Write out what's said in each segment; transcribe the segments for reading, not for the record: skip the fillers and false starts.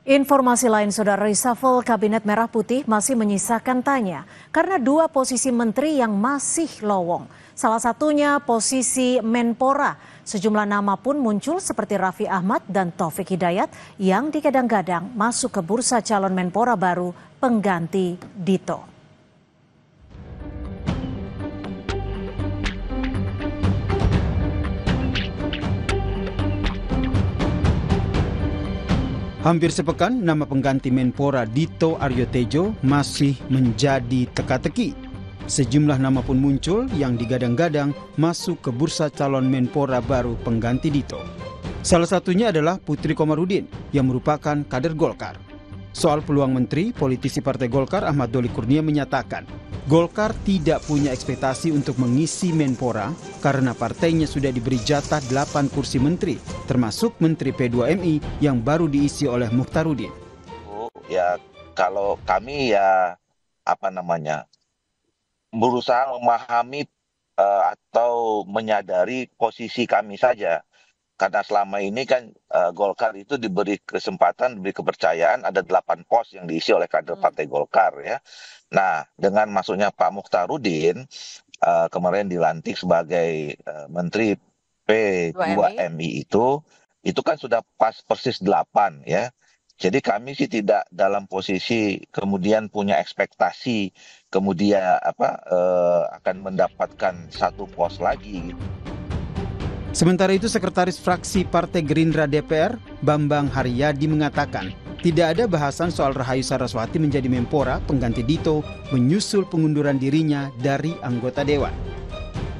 Informasi lain, Saudara, reshuffle Kabinet Merah Putih masih menyisakan tanya karena dua posisi menteri yang masih lowong. Salah satunya posisi Menpora. Sejumlah nama pun muncul seperti Raffi Ahmad dan Taufik Hidayat yang digadang-gadang masuk ke bursa calon Menpora baru pengganti Dito. Hampir sepekan, nama pengganti Menpora Dito Aryo Tejo masih menjadi teka-teki. Sejumlah nama pun muncul yang digadang-gadang masuk ke bursa calon Menpora baru pengganti Dito. Salah satunya adalah Putri Komarudin yang merupakan kader Golkar. Soal peluang menteri, politisi Partai Golkar Ahmad Doli Kurnia menyatakan Golkar tidak punya ekspektasi untuk mengisi Menpora karena partainya sudah diberi jatah 8 kursi menteri, termasuk Menteri P2MI yang baru diisi oleh Mukhtarudin. Ya, kalau kami berusaha memahami atau menyadari posisi kami saja. Karena selama ini kan Golkar itu diberi kesempatan, diberi kepercayaan ada 8 pos yang diisi oleh kader Partai Golkar ya. Nah, dengan masuknya Pak Mukhtarudin kemarin dilantik sebagai Menteri P2MI itu kan sudah pas persis 8 ya. Jadi kami sih tidak dalam posisi kemudian punya ekspektasi kemudian akan mendapatkan satu pos lagi gitu. Sementara itu, Sekretaris Fraksi Partai Gerindra DPR, Bambang Haryadi mengatakan, tidak ada bahasan soal Rahayu Saraswati menjadi Menpora pengganti Dito menyusul pengunduran dirinya dari anggota Dewan.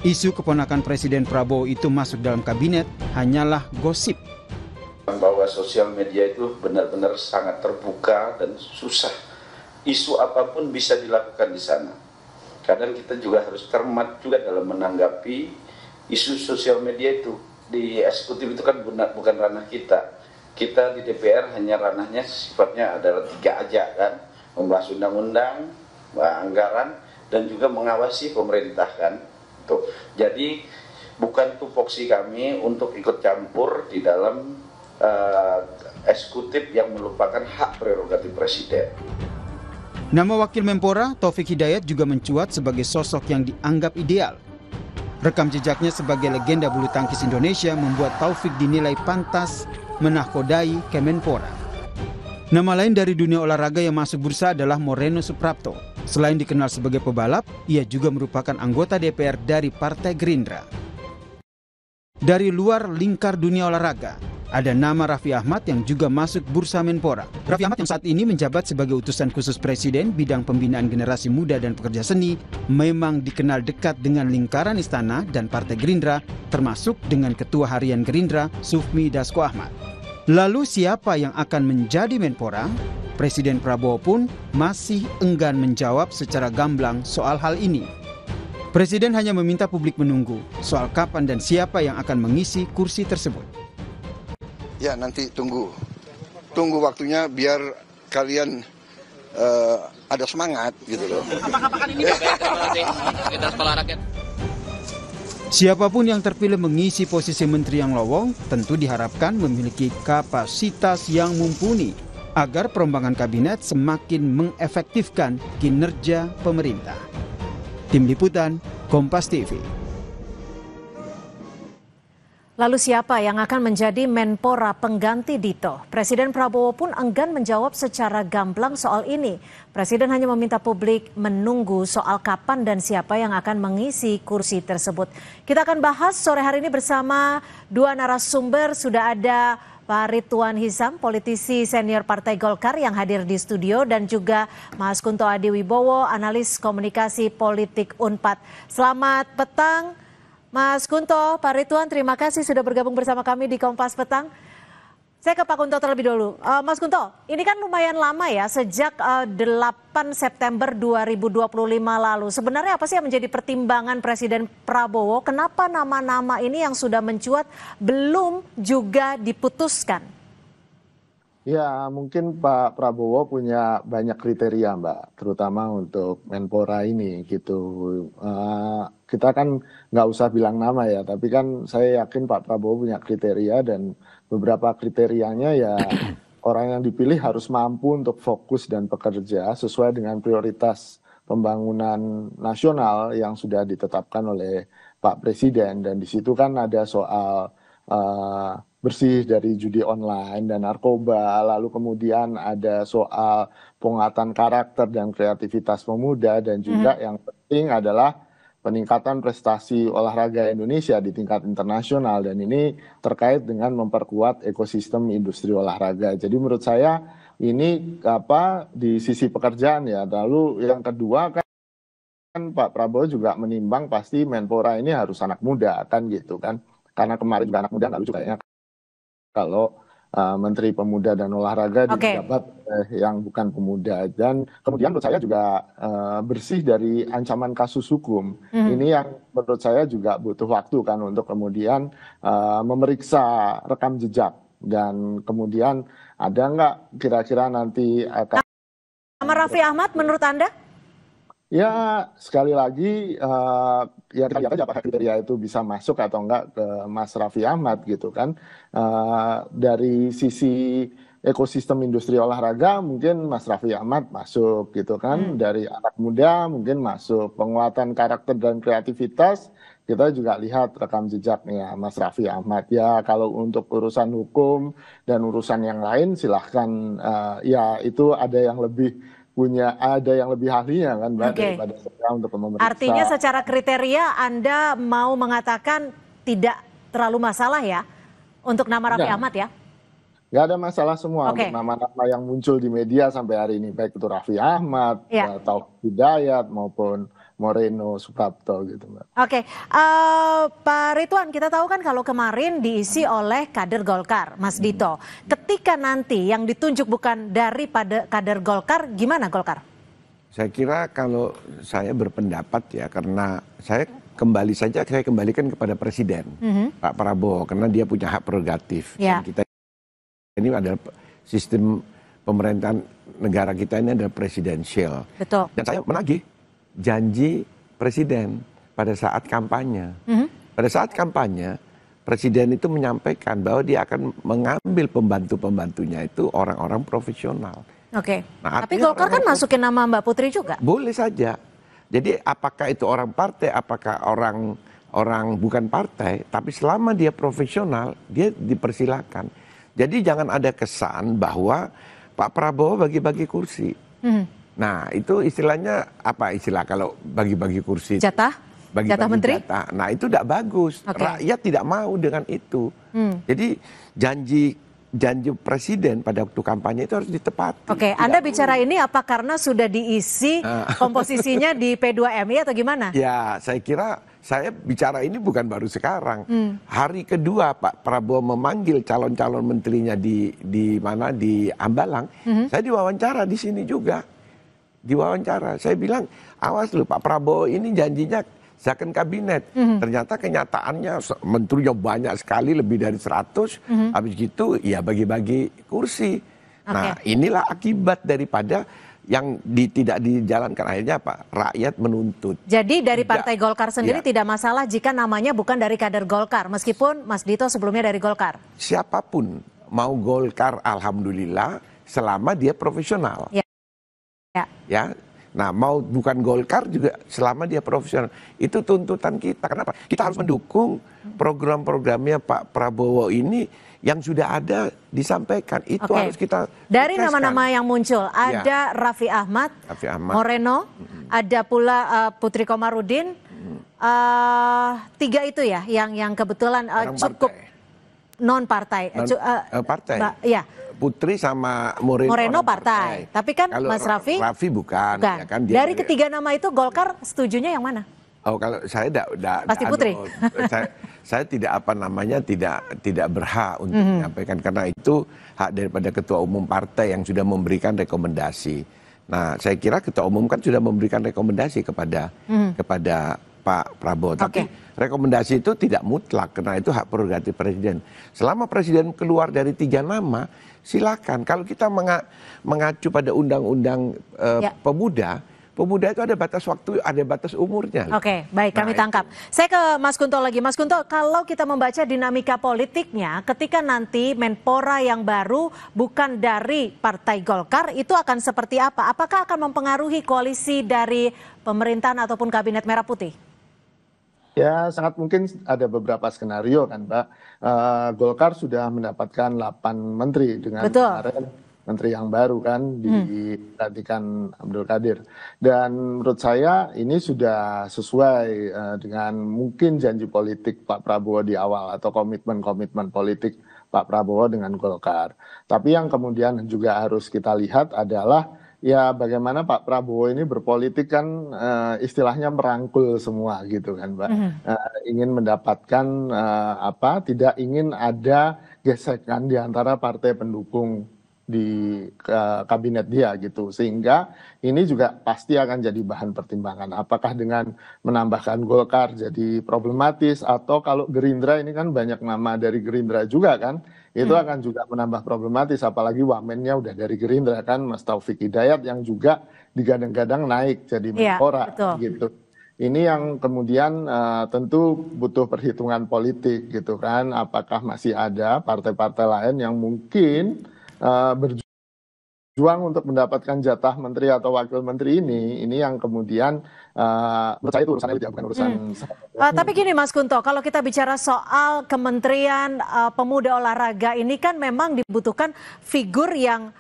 Isu keponakan Presiden Prabowo itu masuk dalam kabinet hanyalah gosip. Bahwa sosial media itu benar-benar sangat terbuka dan susah. Isu apapun bisa dilakukan di sana. Kadang kita juga harus cermat juga dalam menanggapi isu sosial media itu. Di eksekutif itu kan bukan ranah kita. Kita di DPR hanya ranahnya sifatnya adalah 3 aja kan. Membahas undang-undang, anggaran, dan juga mengawasi pemerintah kan. Tuh. Jadi bukan tupoksi kami untuk ikut campur di dalam eksekutif yang merupakan hak prerogatif presiden. Nama Wakil Menpora Taufik Hidayat juga mencuat sebagai sosok yang dianggap ideal. Rekam jejaknya sebagai legenda bulu tangkis Indonesia membuat Taufik dinilai pantas menahkodai Kemenpora. Nama lain dari dunia olahraga yang masuk bursa adalah Moreno Suprapto. Selain dikenal sebagai pebalap, ia juga merupakan anggota DPR dari Partai Gerindra. Dari luar lingkar dunia olahraga, ada nama Raffi Ahmad yang juga masuk bursa Menpora. Raffi Ahmad yang saat ini menjabat sebagai utusan khusus Presiden bidang pembinaan generasi muda dan pekerja seni memang dikenal dekat dengan lingkaran istana dan Partai Gerindra, termasuk dengan Ketua Harian Gerindra Sufmi Dasko Ahmad. Lalu siapa yang akan menjadi Menpora? Presiden Prabowo pun masih enggan menjawab secara gamblang soal hal ini. Presiden hanya meminta publik menunggu soal kapan dan siapa yang akan mengisi kursi tersebut. Ya, nanti tunggu waktunya biar kalian ada semangat gitu loh. Apakah ini kita sekolah rakyat? Siapapun yang terpilih mengisi posisi menteri yang lowong tentu diharapkan memiliki kapasitas yang mumpuni agar perombakan kabinet semakin mengefektifkan kinerja pemerintah. Tim Liputan, Kompas TV. Lalu siapa yang akan menjadi Menpora pengganti Dito? Presiden Prabowo pun enggan menjawab secara gamblang soal ini. Presiden hanya meminta publik menunggu soal kapan dan siapa yang akan mengisi kursi tersebut. Kita akan bahas sore hari ini bersama dua narasumber. Sudah ada Pak Ridwan Hisam, politisi senior Partai Golkar yang hadir di studio, dan juga Mas Kunto Adiwibowo, analis komunikasi politik Unpad. Selamat petang. Mas Kunto, Pak Ridwan, terima kasih sudah bergabung bersama kami di Kompas Petang. Saya ke Pak Kunto terlebih dulu. Mas Kunto, ini kan lumayan lama ya, sejak 8 September 2025 lalu. Sebenarnya apa sih yang menjadi pertimbangan Presiden Prabowo? Kenapa nama-nama ini yang sudah mencuat belum juga diputuskan? Ya, mungkin Pak Prabowo punya banyak kriteria, Mbak, terutama untuk Menpora ini gitu. Kita kan nggak usah bilang nama ya, tapi kan saya yakin Pak Prabowo punya kriteria dan beberapa kriterianya ya orang yang dipilih harus mampu untuk fokus dan bekerja sesuai dengan prioritas pembangunan nasional yang sudah ditetapkan oleh Pak Presiden. Dan di situ kan ada soal bersih dari judi online dan narkoba, lalu kemudian ada soal penguatan karakter dan kreativitas pemuda, dan juga yang penting adalah peningkatan prestasi olahraga Indonesia di tingkat internasional, dan ini terkait dengan memperkuat ekosistem industri olahraga. Jadi menurut saya ini di sisi pekerjaan ya. Lalu yang kedua kan Pak Prabowo juga menimbang pasti Menpora ini harus anak muda kan gitu kan. Karena kemarin juga anak muda, nggak lucu kayaknya kalau Menteri Pemuda dan Olahraga dijabat yang bukan pemuda. Dan kemudian menurut saya juga bersih dari ancaman kasus hukum. Ini yang menurut saya juga butuh waktu kan untuk kemudian memeriksa rekam jejak. Dan kemudian ada nggak kira-kira nanti akan... Nama Raffi Ahmad menurut Anda? Ya, sekali lagi ya kita lihat aja apakah kriteria itu bisa masuk atau enggak ke Mas Raffi Ahmad gitu kan. Dari sisi ekosistem industri olahraga mungkin Mas Raffi Ahmad masuk gitu kan. Dari anak muda mungkin masuk. Penguatan karakter dan kreativitas kita juga lihat rekam jejaknya Mas Raffi Ahmad. Ya kalau untuk urusan hukum dan urusan yang lain silahkan, ya itu ada yang lebih ahlinya kan Mbak daripada saya untuk memeriksa. Artinya secara kriteria Anda mau mengatakan tidak terlalu masalah ya untuk nama Raffi Ahmad ya? Nggak ada masalah semua untuk nama-nama yang muncul di media sampai hari ini, baik itu Raffi Ahmad, Taufik Hidayat maupun Moreno Suprapto gitu Mbak. Pak Ridwan, kita tahu kan kalau kemarin diisi oleh kader Golkar, Mas Dito. Ketika nanti yang ditunjuk bukan daripada kader Golkar, gimana Golkar? Saya kira kalau saya berpendapat ya, karena saya kembalikan kepada Presiden, Pak Prabowo, karena dia punya hak prerogatif. Dan kita ini adalah sistem pemerintahan negara kita ini adalah presidensial. Betul. Dan saya menagih janji Presiden pada saat kampanye. Pada saat kampanye, Presiden itu menyampaikan bahwa dia akan mengambil pembantu-pembantunya itu orang-orang profesional. Nah, tapi Golkar kan masukin nama Mbak Putri juga? Boleh saja. Jadi apakah itu orang partai, apakah orang bukan partai, tapi selama dia profesional, dia dipersilakan. Jadi jangan ada kesan bahwa Pak Prabowo bagi-bagi kursi. Nah itu istilahnya apa istilah kalau bagi-bagi kursi? Jatah? Jatah menteri? Jatah. Nah itu tidak bagus. Rakyat tidak mau dengan itu. Jadi janji Presiden pada waktu kampanye itu harus ditepati. Anda bicara ini apa karena sudah diisi komposisinya di P2MI atau gimana? Ya saya kira saya bicara ini bukan baru sekarang. Hari kedua Pak Prabowo memanggil calon-calon menterinya di Ambalang, saya diwawancara di sini juga. Diwawancara, saya bilang awas lu Pak Prabowo ini janjinya second kabinet. Ternyata kenyataannya menterinya banyak sekali, lebih dari 100. Habis gitu ya bagi-bagi kursi. Nah inilah akibat daripada yang tidak dijalankan, akhirnya apa? Rakyat menuntut. Jadi dari Partai Golkar sendiri tidak masalah jika namanya bukan dari kader Golkar, meskipun Mas Dito sebelumnya dari Golkar? Siapapun mau Golkar alhamdulillah selama dia profesional. Ya. Nah mau bukan Golkar juga selama dia profesional. Itu tuntutan kita. Kenapa? Kita harus mendukung program-programnya Pak Prabowo ini yang sudah ada disampaikan. Itu harus kita dari nama-nama yang muncul. Ada Raffi Ahmad, Moreno, ada pula Putri Komarudin. 3 itu ya yang kebetulan cukup non-partai. Partai. Putri sama Moreno partai. Tapi kan kalau Mas Raffi bukan. Ya kan, dari ketiga nama itu Golkar setujunya yang mana? Kalau saya pasti Putri. Saya tidak berhak untuk menyampaikan karena itu hak daripada ketua umum partai yang sudah memberikan rekomendasi. Nah, saya kira ketua umum kan sudah memberikan rekomendasi kepada Pak Prabowo. Tapi rekomendasi itu tidak mutlak karena itu hak prerogatif Presiden. Selama Presiden keluar dari 3 nama, silakan. Kalau kita mengacu pada undang-undang pemuda, pemuda itu ada batas waktu, ada batas umurnya. Oke, baik, kami tangkap. Saya ke Mas Kunto lagi. Mas Kunto, kalau kita membaca dinamika politiknya, ketika nanti Menpora yang baru bukan dari Partai Golkar, itu akan seperti apa? Apakah akan mempengaruhi koalisi dari pemerintahan ataupun Kabinet Merah Putih? Ya, sangat mungkin ada beberapa skenario kan, Mbak. Golkar sudah mendapatkan 8 menteri dengan kemarin menteri yang baru kan digantikan Abdul Qadir. Dan menurut saya ini sudah sesuai dengan mungkin janji politik Pak Prabowo di awal atau komitmen-komitmen politik Pak Prabowo dengan Golkar. Tapi yang kemudian juga harus kita lihat adalah ya bagaimana Pak Prabowo ini berpolitik kan istilahnya merangkul semua gitu kan, Mbak. Ingin mendapatkan tidak ingin ada gesekan di antara partai pendukung di kabinet dia gitu, sehingga ini juga pasti akan jadi bahan pertimbangan apakah dengan menambahkan Golkar jadi problematis, atau kalau Gerindra ini kan banyak nama dari Gerindra juga kan, itu akan juga menambah problematis, apalagi wamennya udah dari Gerindra kan, Mas Taufik Hidayat yang juga digadang-gadang naik jadi Menpora gitu. Ini yang kemudian tentu butuh perhitungan politik gitu kan, apakah masih ada partai-partai lain yang mungkin berjuang untuk mendapatkan jatah menteri atau wakil menteri ini yang kemudian menurut saya itu urusan elit, bukan urusan tapi gini Mas Kunto, kalau kita bicara soal Kementerian Pemuda Olahraga ini kan memang dibutuhkan figur yang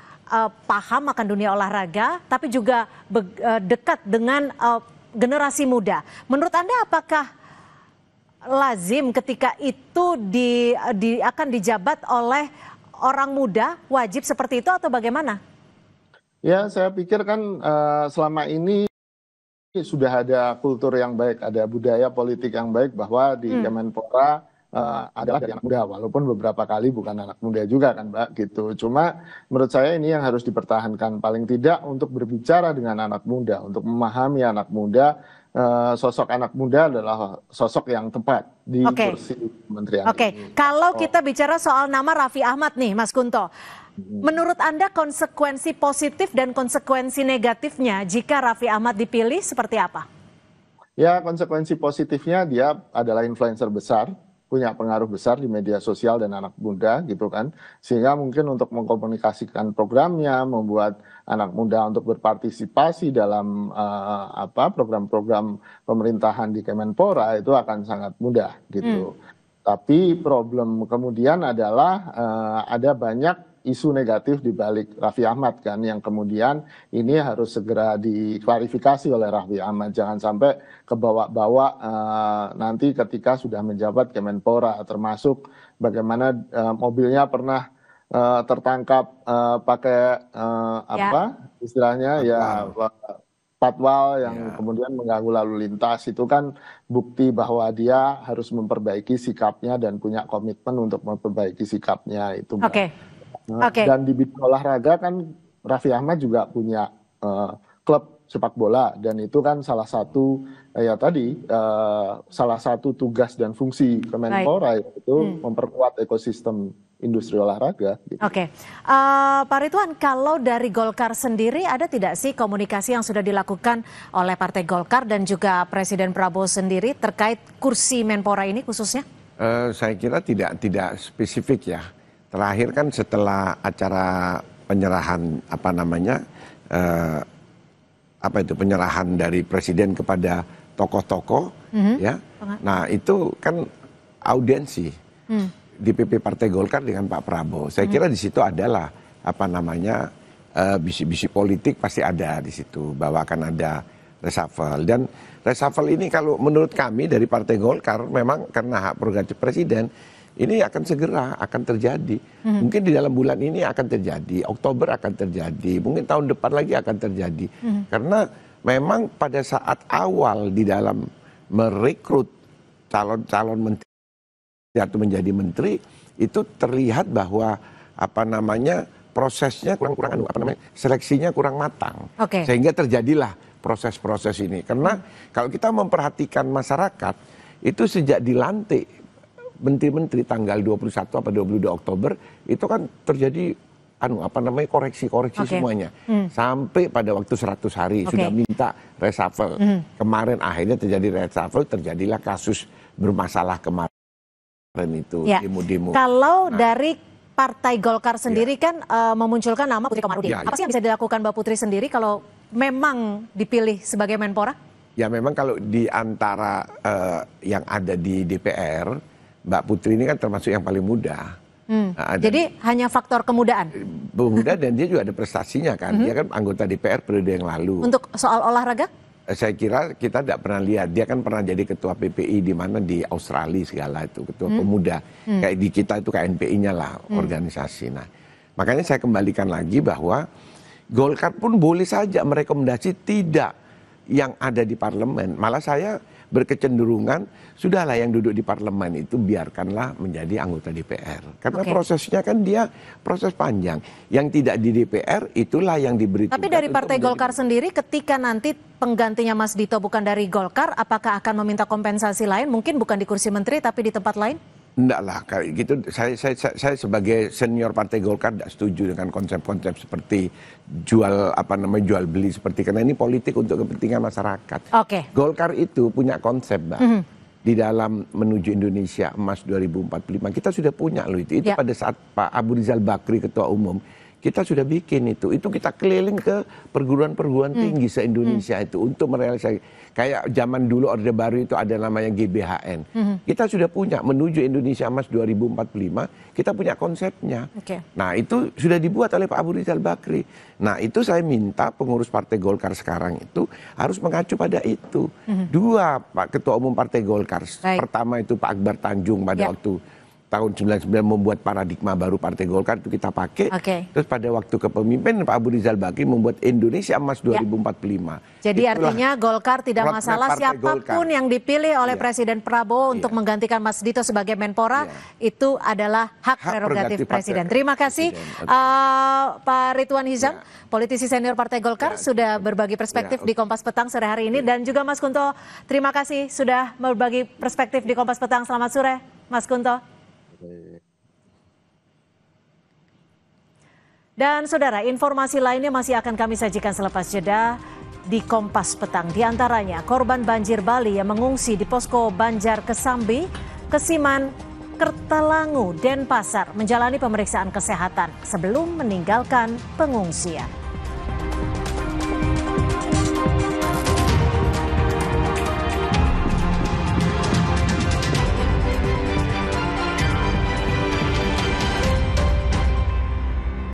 paham akan dunia olahraga tapi juga dekat dengan generasi muda. Menurut Anda apakah lazim ketika itu akan dijabat oleh orang muda, wajib seperti itu atau bagaimana? Ya, saya pikir kan selama ini sudah ada kultur yang baik, ada budaya politik yang baik bahwa di Kemenpora adalah dari anak muda, walaupun beberapa kali bukan anak muda juga kan, Mbak, gitu. Cuma menurut saya ini yang harus dipertahankan, paling tidak untuk berbicara dengan anak muda, untuk memahami anak muda. Sosok anak muda adalah sosok yang tepat di kursi kementerian ini. Kalau kita bicara soal nama Raffi Ahmad nih, Mas Kunto, menurut Anda konsekuensi positif dan konsekuensi negatifnya jika Raffi Ahmad dipilih seperti apa? Ya, konsekuensi positifnya dia adalah influencer besar, punya pengaruh besar di media sosial dan anak muda gitu kan, sehingga mungkin untuk mengkomunikasikan programnya, membuat anak muda untuk berpartisipasi dalam program-program pemerintahan di Kemenpora itu akan sangat mudah gitu. Tapi problem kemudian adalah ada banyak isu negatif di balik Raffi Ahmad kan, yang kemudian ini harus segera diklarifikasi oleh Raffi Ahmad, jangan sampai kebawa-bawa nanti ketika sudah menjabat Kemenpora, termasuk bagaimana mobilnya pernah tertangkap pakai istilahnya patwal yang kemudian mengganggu lalu lintas, itu kan bukti bahwa dia harus memperbaiki sikapnya dan punya komitmen untuk memperbaiki sikapnya itu. Dan di bidang olahraga kan Raffi Ahmad juga punya klub sepak bola, dan itu kan salah satu salah satu tugas dan fungsi Kemenpora itu memperkuat ekosistem industri olahraga. Gitu. Pak Ridwan, kalau dari Golkar sendiri ada tidak sih komunikasi yang sudah dilakukan oleh Partai Golkar dan juga Presiden Prabowo sendiri terkait kursi Menpora ini khususnya? Saya kira tidak spesifik ya. Terakhir kan setelah acara penyerahan penyerahan dari presiden kepada tokoh-tokoh ya. Nah, itu kan audiensi DPP Partai Golkar dengan Pak Prabowo. Saya kira di situ adalah bisi-bisi politik pasti ada di situ, bahwa akan ada reshuffle. Dan reshuffle ini kalau menurut kami dari Partai Golkar memang karena hak prerogatif presiden, ini akan segera terjadi. Mungkin di dalam bulan ini akan terjadi, Oktober akan terjadi, mungkin tahun depan lagi akan terjadi. Karena memang pada saat awal di dalam merekrut calon-calon menteri atau menjadi menteri, itu terlihat bahwa prosesnya seleksinya kurang matang. Sehingga terjadilah proses-proses ini. Karena kalau kita memperhatikan masyarakat, itu sejak dilantik menteri-menteri tanggal 21 atau 22 Oktober itu kan terjadi koreksi-koreksi semuanya. Sampai pada waktu 100 hari sudah minta reshuffle. Kemarin akhirnya terjadi reshuffle, terjadilah kasus bermasalah kemarin itu, demo-demo. Kalau dari Partai Golkar sendiri kan memunculkan nama Putri Komarudin. Apa sih yang bisa dilakukan Mbak Putri sendiri kalau memang dipilih sebagai Menpora? Ya memang kalau di antara yang ada di DPR, Mbak Putri ini kan termasuk yang paling muda. Jadi hanya faktor kemudaan? Muda dan dia juga ada prestasinya kan. Dia kan anggota DPR periode yang lalu. Untuk soal olahraga? Saya kira kita tidak pernah lihat. Dia kan pernah jadi ketua PPI di mana di Australia segala itu. Ketua pemuda. Kayak di kita itu KNPI-nya lah organisasi. Nah makanya saya kembalikan lagi bahwa Golkar pun boleh saja merekomendasi tidak yang ada di parlemen. Malah saya berkecenderungan sudahlah yang duduk di parlemen itu biarkanlah menjadi anggota DPR. Karena prosesnya kan dia proses panjang. Yang tidak di DPR itulah yang diberi. Tapi dari Partai Golkar sendiri ketika nanti penggantinya Mas Dito bukan dari Golkar, apakah akan meminta kompensasi lain? Mungkin bukan di kursi menteri tapi di tempat lain? Enggak lah, kayak gitu. Saya sebagai senior Partai Golkar tidak setuju dengan konsep-konsep seperti jual beli seperti, karena ini politik untuk kepentingan masyarakat. Golkar itu punya konsep, Mbak. Di dalam menuju Indonesia Emas 2045 kita sudah punya loh itu. Itu pada saat Pak Abu Rizal Bakri ketua umum kita sudah bikin itu kita keliling ke perguruan-perguruan tinggi se-Indonesia itu untuk merealisasi. Kayak zaman dulu Orde Baru itu ada namanya GBHN. Kita sudah punya menuju Indonesia Emas 2045, kita punya konsepnya. Nah itu sudah dibuat oleh Pak Abu Rizal Bakri. Nah itu saya minta pengurus Partai Golkar sekarang itu harus mengacu pada itu. Dua Pak Ketua Umum Partai Golkar. Pertama itu Pak Akbar Tanjung pada waktu tahun 99 membuat paradigma baru Partai Golkar itu kita pakai. Terus pada waktu kepemimpinan Pak Abu Rizal Bakri membuat Indonesia Emas 2045. Jadi artinya Golkar tidak masalah siapapun yang dipilih oleh Presiden Prabowo untuk menggantikan Mas Dito sebagai Menpora, itu adalah hak prerogatif Presiden. Terima kasih Pak Ridwan Hizam, politisi senior Partai Golkar, sudah berbagi perspektif di Kompas Petang sore hari ini. Dan juga Mas Kunto, terima kasih sudah berbagi perspektif di Kompas Petang. Selamat sore Mas Kunto. Dan saudara, informasi lainnya masih akan kami sajikan selepas jeda di Kompas Petang. Di antaranya korban banjir Bali yang mengungsi di posko Banjar Kesambi, Kesiman, Kertalangu, Denpasar menjalani pemeriksaan kesehatan sebelum meninggalkan pengungsian.